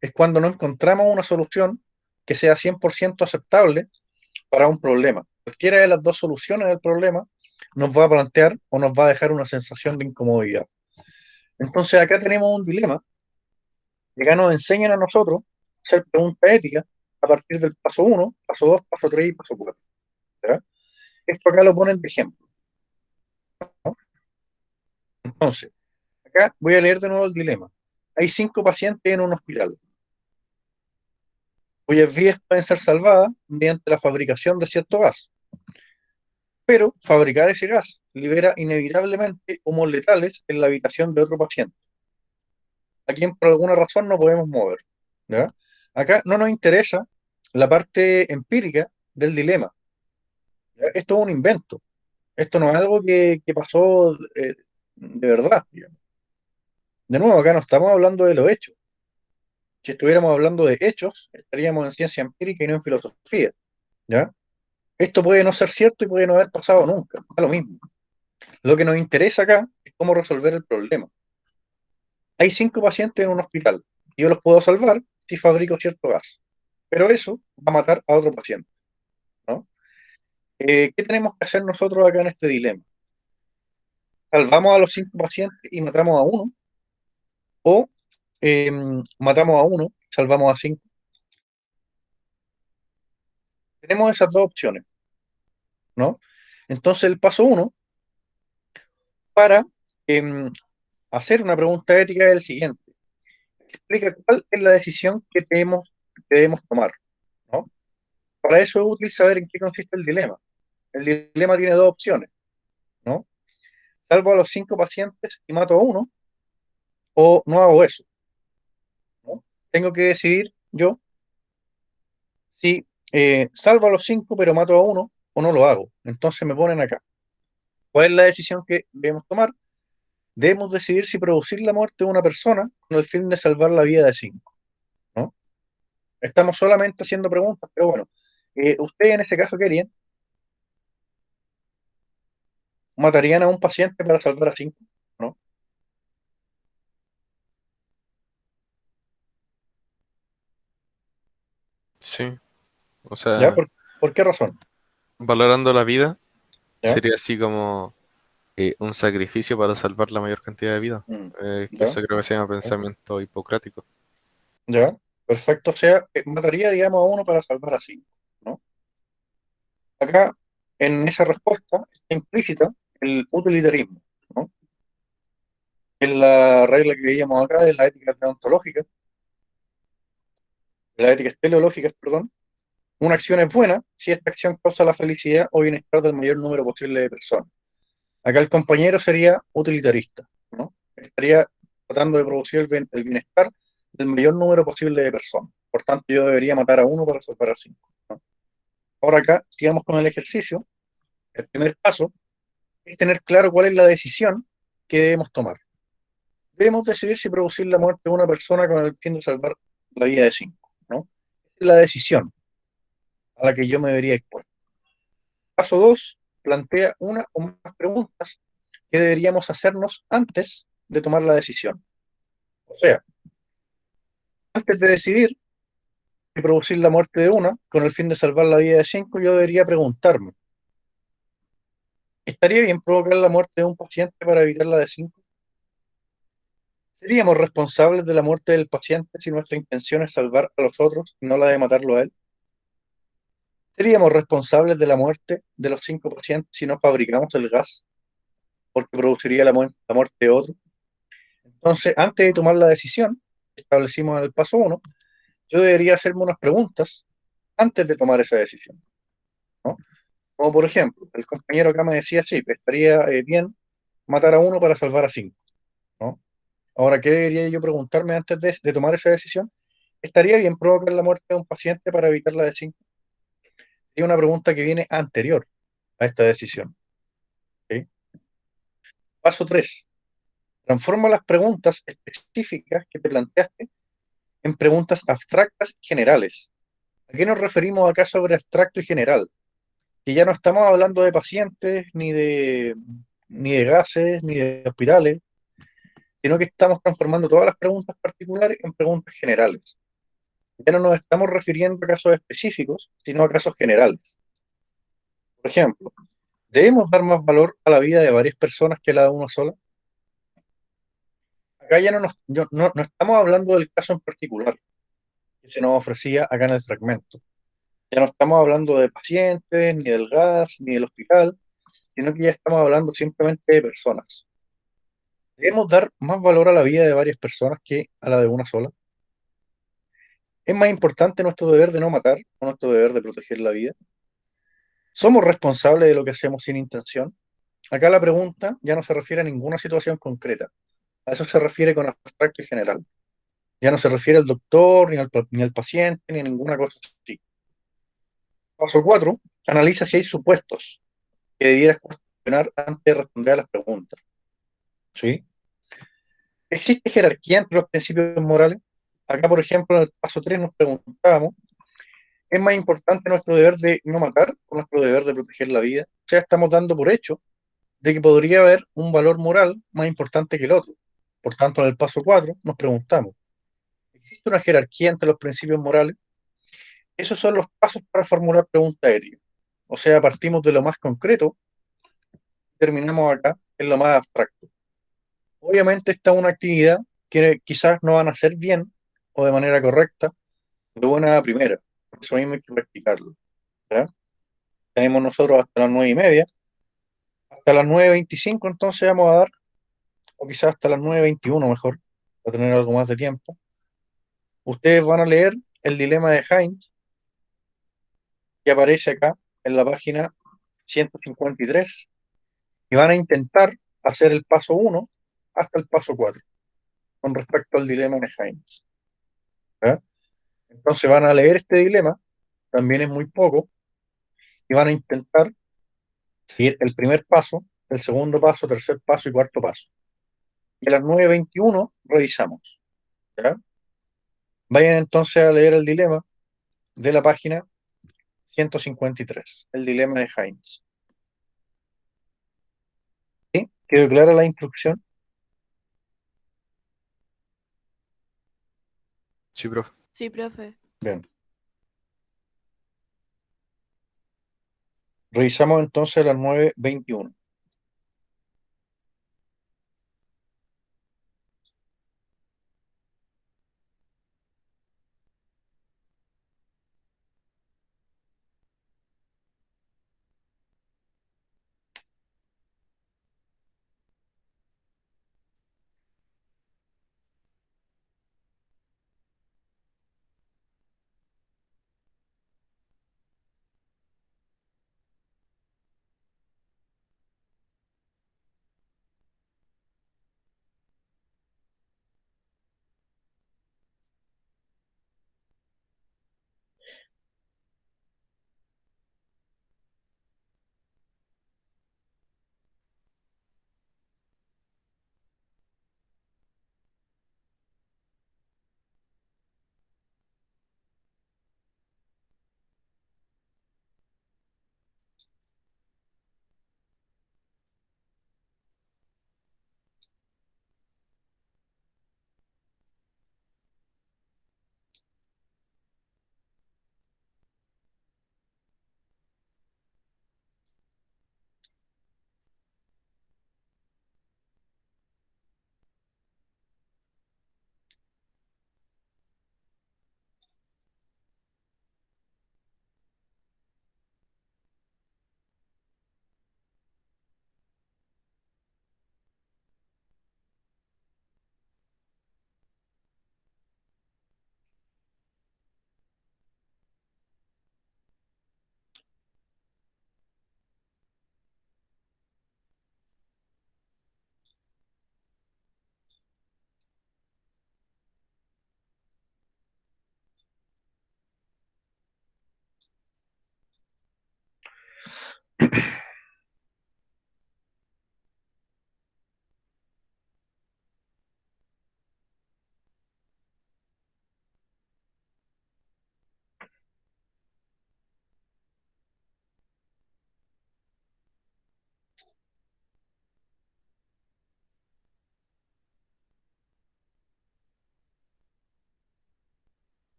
Es cuando no encontramos una solución que sea 100% aceptable para un problema. Cualquiera de las dos soluciones del problema nos va a plantear o nos va a dejar una sensación de incomodidad. Entonces acá tenemos un dilema que acá nos enseñan a nosotros a hacer preguntas éticas a partir del paso 1, paso 2, paso 3 y paso 4. ¿Ya? Esto acá lo ponen de ejemplo, ¿no? Entonces, acá voy a leer de nuevo el dilema. Hay 5 pacientes en un hospital, cuyas vidas pueden ser salvadas mediante la fabricación de cierto gas. Pero fabricar ese gas libera inevitablemente humos letales en la habitación de otro paciente, a quien por alguna razón no podemos mover. ¿Ya? Acá no nos interesa la parte empírica del dilema. ¿Ya? Esto es un invento. Esto no es algo que pasó de verdad. Digamos. De nuevo, acá no estamos hablando de los hechos. Si estuviéramos hablando de hechos, estaríamos en ciencia empírica y no en filosofía. ¿Ya? Esto puede no ser cierto y puede no haber pasado nunca. Es lo mismo. Lo que nos interesa acá es cómo resolver el problema. Hay 5 pacientes en un hospital. Y yo los puedo salvar si fabrico cierto gas. Pero eso va a matar a otro paciente. ¿No? ¿Qué tenemos que hacer nosotros acá en este dilema? ¿Salvamos a los 5 pacientes y matamos a uno? ¿O matamos a uno, salvamos a 5? Tenemos esas dos opciones, ¿no? Entonces el paso 1 para em, hacer una pregunta ética es el siguiente. Explica cuál es la decisión que debemos tomar, ¿no? Para eso es útil saber en qué consiste el dilema. El dilema tiene dos opciones, ¿no? Salvo a los 5 pacientes y mato a uno, o no hago eso, ¿no? Tengo que decidir yo si salvo a los 5 pero mato a uno o no lo hago. Entonces me ponen acá. ¿Cuál es la decisión que debemos tomar? Debemos decidir si producir la muerte de una persona con el fin de salvar la vida de 5, ¿no? Estamos solamente haciendo preguntas, pero bueno, ¿ustedes en este caso qué harían? ¿Matarían a un paciente para salvar a 5? ¿No? Sí, o ¿Ya? sea, ¿Por qué razón? valorando la vida ¿Ya? sería así como un sacrificio para salvar la mayor cantidad de vida. Mm, Que ¿ya? eso creo que se llama ¿Ya? pensamiento hipocrático. ¿Ya? Perfecto. O sea, mataría, digamos, a uno para salvar a 5, ¿no? Acá, en esa respuesta, está implícita el utilitarismo, ¿no? Es la regla que veíamos acá de la ética deontológica, de las éticas teleológicas, perdón. Una acción es buena si esta acción causa la felicidad o bienestar del mayor número posible de personas. Acá el compañero sería utilitarista, ¿no? Estaría tratando de producir el bienestar del mayor número posible de personas. Por tanto, yo debería matar a uno para salvar a 5, ¿no? Ahora acá, sigamos con el ejercicio. El primer paso es tener claro cuál es la decisión que debemos tomar. Debemos decidir si producir la muerte de una persona con el fin de salvar la vida de 5, ¿no? Esa es la decisión a la que yo me debería exponer. Paso 2 plantea una o más preguntas que deberíamos hacernos antes de tomar la decisión. O sea, antes de decidir si producir la muerte de una con el fin de salvar la vida de 5, yo debería preguntarme, ¿estaría bien provocar la muerte de un paciente para evitar la de 5? ¿Seríamos responsables de la muerte del paciente si nuestra intención es salvar a los otros y no la de matarlo a él? ¿Seríamos responsables de la muerte de los 5 pacientes si no fabricamos el gas porque produciría la muerte de otro? Entonces, antes de tomar la decisión, establecimos en el paso 1, yo debería hacerme unas preguntas antes de tomar esa decisión, ¿no? Como por ejemplo, el compañero acá me decía, sí, estaría bien matar a uno para salvar a 5, ¿no? Ahora, ¿qué debería yo preguntarme antes de tomar esa decisión? ¿Estaría bien provocar la muerte de un paciente para evitar la de 5? Es una pregunta que viene anterior a esta decisión, ¿sí? Paso 3. Transforma las preguntas específicas que te planteaste en preguntas abstractas y generales. ¿A qué nos referimos acá sobre abstracto y general? Que ya no estamos hablando de pacientes, ni de gases, ni de hospitales, sino que estamos transformando todas las preguntas particulares en preguntas generales. Ya no nos estamos refiriendo a casos específicos, sino a casos generales. Por ejemplo, ¿debemos dar más valor a la vida de varias personas que a la de una sola? Acá ya no estamos hablando del caso en particular que se nos ofrecía acá en el fragmento. Ya no estamos hablando de pacientes, ni del gas, ni del hospital, sino que ya estamos hablando simplemente de personas. ¿Debemos dar más valor a la vida de varias personas que a la de una sola? ¿Es más importante nuestro deber de no matar o nuestro deber de proteger la vida? ¿Somos responsables de lo que hacemos sin intención? Acá la pregunta ya no se refiere a ninguna situación concreta. A eso se refiere con abstracto y general. Ya no se refiere al doctor, ni al paciente, ni a ninguna cosa así. Paso 4. Analiza si hay supuestos que debieras cuestionar antes de responder a las preguntas. ¿Sí? ¿Existe jerarquía entre los principios morales? Acá, por ejemplo, en el paso 3 nos preguntábamos, ¿es más importante nuestro deber de no matar o nuestro deber de proteger la vida? O sea, estamos dando por hecho de que podría haber un valor moral más importante que el otro. Por tanto, en el paso 4 nos preguntamos, ¿existe una jerarquía entre los principios morales? Esos son los pasos para formular preguntas éticas. O sea, partimos de lo más concreto y terminamos acá en lo más abstracto. Obviamente esta es una actividad que quizás no van a hacer bien o de manera correcta de buena a primera. Por eso mismo hay que practicarlo. ¿Ya? Tenemos nosotros hasta las 9:30. Hasta las 9:25 entonces vamos a dar, o quizás hasta las 9:21 mejor, para tener algo más de tiempo. Ustedes van a leer el dilema de Heinz, que aparece acá en la página 153, y van a intentar hacer el paso 1 hasta el paso 4 con respecto al dilema de Heinz. ¿Ya? Entonces van a leer este dilema, también es muy poco, y van a intentar seguir el primer paso, el segundo paso, tercer paso y cuarto paso. Y a las 9:21 revisamos. ¿Ya? Vayan entonces a leer el dilema de la página 153, el dilema de Heinz. ¿Sí? ¿Quedó clara la instrucción? Sí, profe. Sí, profe. Bien. Revisamos entonces a las 9:21.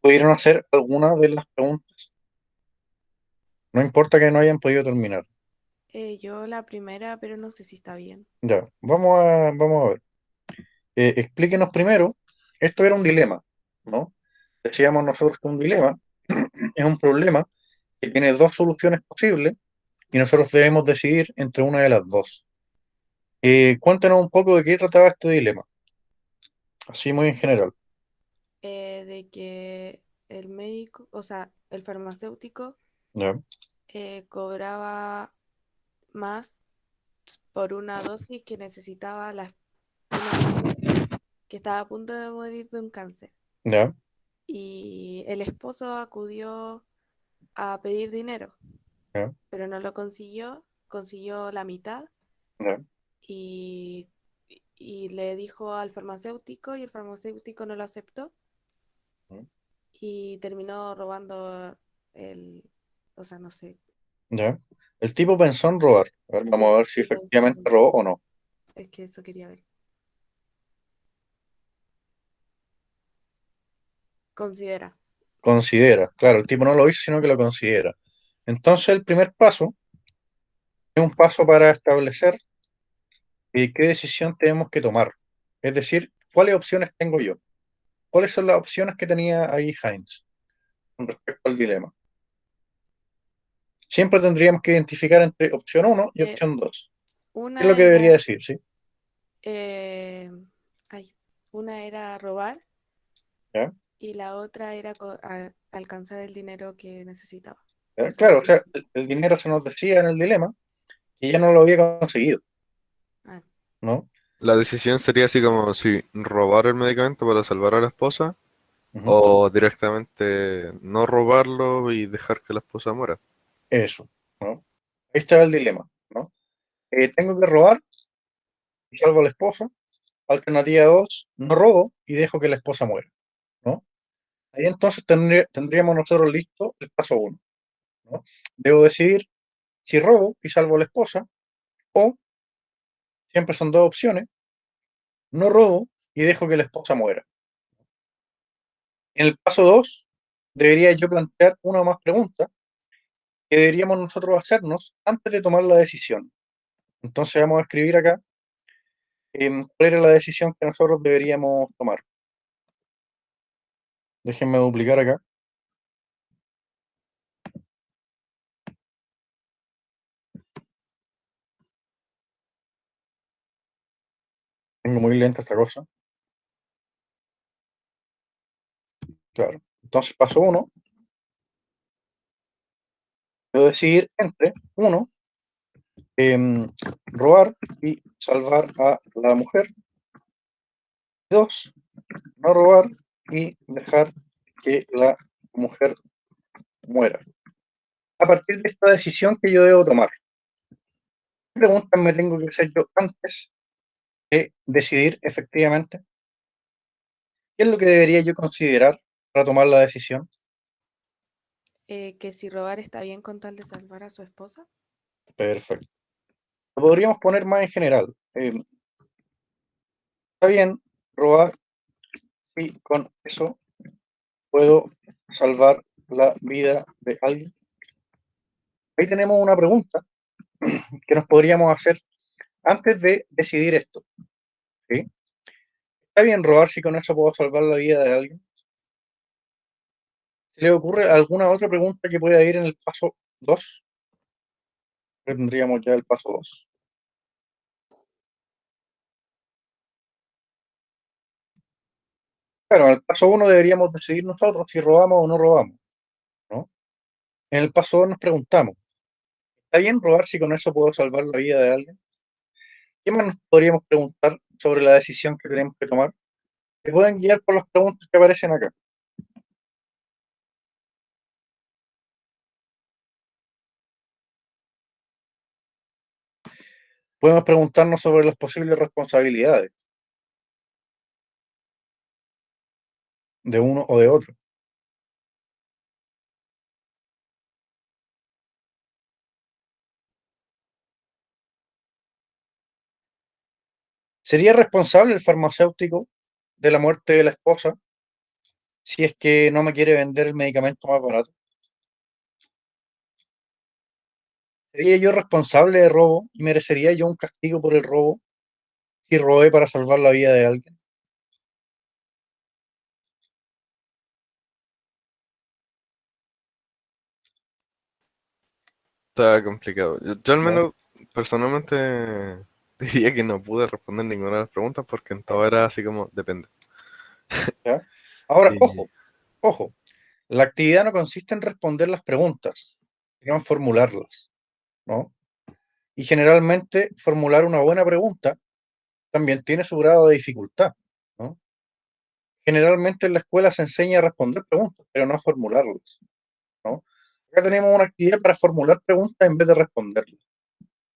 ¿Pudieron hacer alguna de las preguntas? No importa que no hayan podido terminar. Yo la primera, pero no sé si está bien. Ya, vamos a ver. Explíquenos primero, esto era un dilema, ¿no? Decíamos nosotros que un dilema es un problema que tiene dos soluciones posibles y nosotros debemos decidir entre una de las dos. Cuéntanos un poco de qué trataba este dilema, así muy en general. De que el médico, o sea, el farmacéutico Ya, cobraba más por una dosis que necesitaba una mujer que estaba a punto de morir de un cáncer. ya, Y el esposo acudió a pedir dinero, ya, pero no lo consiguió, consiguió la mitad ya. y, y le dijo al farmacéutico y el farmacéutico no lo aceptó y terminó robando el, o sea, no sé, Ya. El tipo pensó en robar. A ver, vamos a sí, ver si y pensó efectivamente robó o no. es que eso quería ver. Considera. Considera, claro, el tipo no lo hizo, sino que lo considera. Entonces, el primer paso es un paso para establecer qué decisión tenemos que tomar. Es decir, cuáles opciones tengo yo. ¿Cuáles son las opciones que tenía ahí Heinz con respecto al dilema? Siempre tendríamos que identificar entre opción uno y Eh, opción 2. ¿Qué es lo una que debería era, decir? ¿Sí? eh, ay, una era robar ¿Ya? y la otra era alcanzar el dinero que necesitaba. O ¿Ya? sea, Claro, o que sea, el dinero se nos decía en el dilema y ya sí. no lo había conseguido, Ah, ¿no? La decisión sería así como si robar el medicamento para salvar a la esposa Ujú. o directamente no robarlo y dejar que la esposa muera. Eso, ¿no? Ahí está el dilema, ¿no? Tengo que robar y salvo a la esposa. Alternativa 2, no robo y dejo que la esposa muera, ¿no? Ahí entonces tendríamos nosotros listo el paso uno, ¿no? Debo decidir si robo y salvo a la esposa o, siempre son dos opciones, no robo y dejo que la esposa muera. En el paso 2 debería yo plantear una o más preguntas que deberíamos nosotros hacernos antes de tomar la decisión. Entonces vamos a escribir acá cuál era la decisión que nosotros deberíamos tomar. Déjenme duplicar acá. Tengo muy lenta esta cosa. Claro. Entonces, paso uno, debo decidir entre, uno, robar y salvar a la mujer. Dos, no robar y dejar que la mujer muera. A partir de esta decisión que yo debo tomar, ¿qué preguntas me tengo que hacer yo antes de decidir efectivamente? ¿Qué es lo que debería yo considerar para tomar la decisión? que si robar está bien con tal de salvar a su esposa. Perfecto. Lo podríamos poner más en general. Está bien robar y con eso puedo salvar la vida de alguien. Ahí tenemos una pregunta que nos podríamos hacer antes de decidir esto. ¿Sí? ¿Está bien robar si con eso puedo salvar la vida de alguien? ¿Se le ocurre alguna otra pregunta que pueda ir en el paso 2? Tendríamos ya el paso 2. Claro, en el paso 1 deberíamos decidir nosotros si robamos o no robamos, ¿no? En el paso 2 nos preguntamos, ¿está bien robar si con eso puedo salvar la vida de alguien? ¿Qué más nos podríamos preguntar sobre la decisión que tenemos que tomar? Se pueden guiar por las preguntas que aparecen acá. Podemos preguntarnos sobre las posibles responsabilidades de uno o de otro. ¿Sería responsable el farmacéutico de la muerte de la esposa? si es que no me quiere vender el medicamento más barato? ¿Sería yo responsable de robo y merecería yo un castigo por el robo si robé para salvar la vida de alguien? Está complicado. Yo al ¿Ya? menos personalmente diría que no pude responder ninguna de las preguntas porque en todo era así como depende. ¿Ya? Ahora, Y, ojo, la actividad no consiste en responder las preguntas, sino en formularlas, ¿no? Y generalmente formular una buena pregunta también tiene su grado de dificultad, ¿no? Generalmente en la escuela se enseña a responder preguntas, pero no a formularlas, ¿no? Acá tenemos una actividad para formular preguntas en vez de responderlas,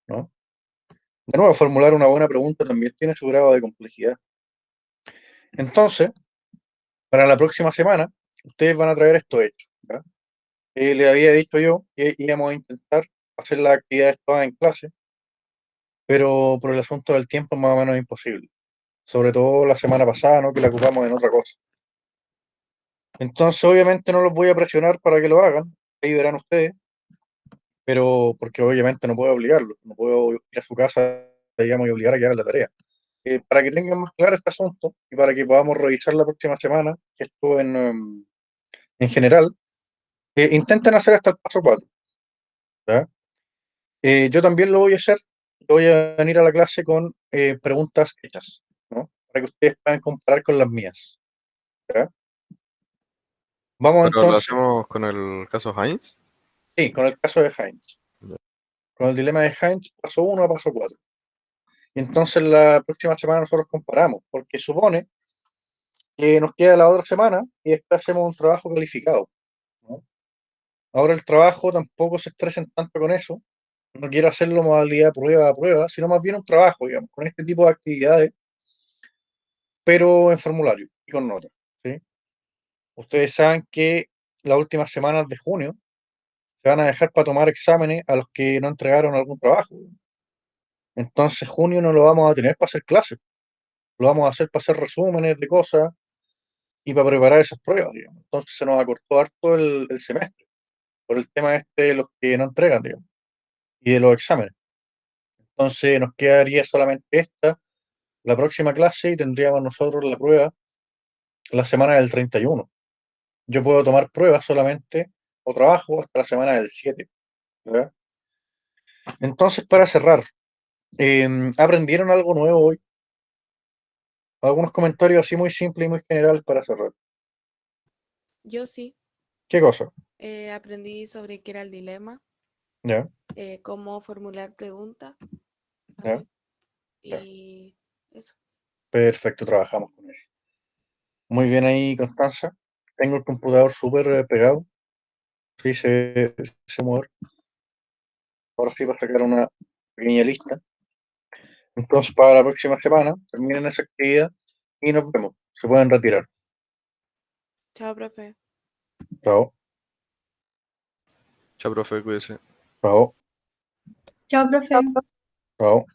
¿no? De nuevo, formular una buena pregunta también tiene su grado de complejidad. Entonces, para la próxima semana, ustedes van a traer esto hecho, ¿ya? Les había dicho yo que íbamos a intentar hacer las actividades todas en clase, pero por el asunto del tiempo es más o menos imposible. Sobre todo la semana pasada, ¿no? Que la ocupamos en otra cosa. Entonces, obviamente no los voy a presionar para que lo hagan, ahí verán ustedes, pero porque obviamente no puedo obligarlos, no puedo ir a su casa, digamos, y obligar a que hagan la tarea. Para que tengan más claro este asunto y para que podamos revisar la próxima semana, que esto en general, intenten hacer hasta el paso 4. ¿Ya? Yo también lo voy a hacer, voy a venir a la clase con preguntas hechas, ¿no? Para que ustedes puedan comparar con las mías. ¿Ya? Vamos pero lo entonces, hacemos con el caso Heinz. sí, con el caso de Heinz. Ya. Con el dilema de Heinz, paso 1 a paso 4. Y entonces la próxima semana nosotros comparamos, porque supone que nos queda la otra semana y después hacemos un trabajo calificado, ¿no? Ahora el trabajo tampoco se estresen tanto con eso, no quiero hacerlo modalidad prueba a prueba, sino más bien un trabajo, digamos, con este tipo de actividades, pero en formulario y con notas, ¿sí? Ustedes saben que las últimas semanas de junio se van a dejar para tomar exámenes a los que no entregaron algún trabajo. Entonces junio no lo vamos a tener para hacer clases, lo vamos a hacer para hacer resúmenes de cosas y para preparar esas pruebas, digamos. Entonces se nos acortó harto el semestre por el tema este de los que no entregan, digamos, y de los exámenes. Entonces nos quedaría solamente esta, la próxima clase, y tendríamos nosotros la prueba la semana del 31. Yo puedo tomar pruebas solamente o trabajo hasta la semana del 7. ¿Ya? Entonces, para cerrar, ¿aprendieron algo nuevo hoy? Algunos comentarios así muy simples y muy generales para cerrar. Yo sí, ¿Qué cosa? aprendí sobre qué era el dilema, ¿Ya? cómo formular preguntas, ¿Ya? ¿vale? ¿Ya? Y eso. Perfecto, trabajamos con eso. Muy bien ahí, Constanza. Tengo el computador súper pegado. Sí, se mueve. Ahora sí va a sacar una pequeña lista. Entonces, para la próxima semana, terminen esa actividad y nos vemos. Se pueden retirar. Chao, profe. Chao. Chao, profe, cuídese. Chao. Chao, profe. Chao.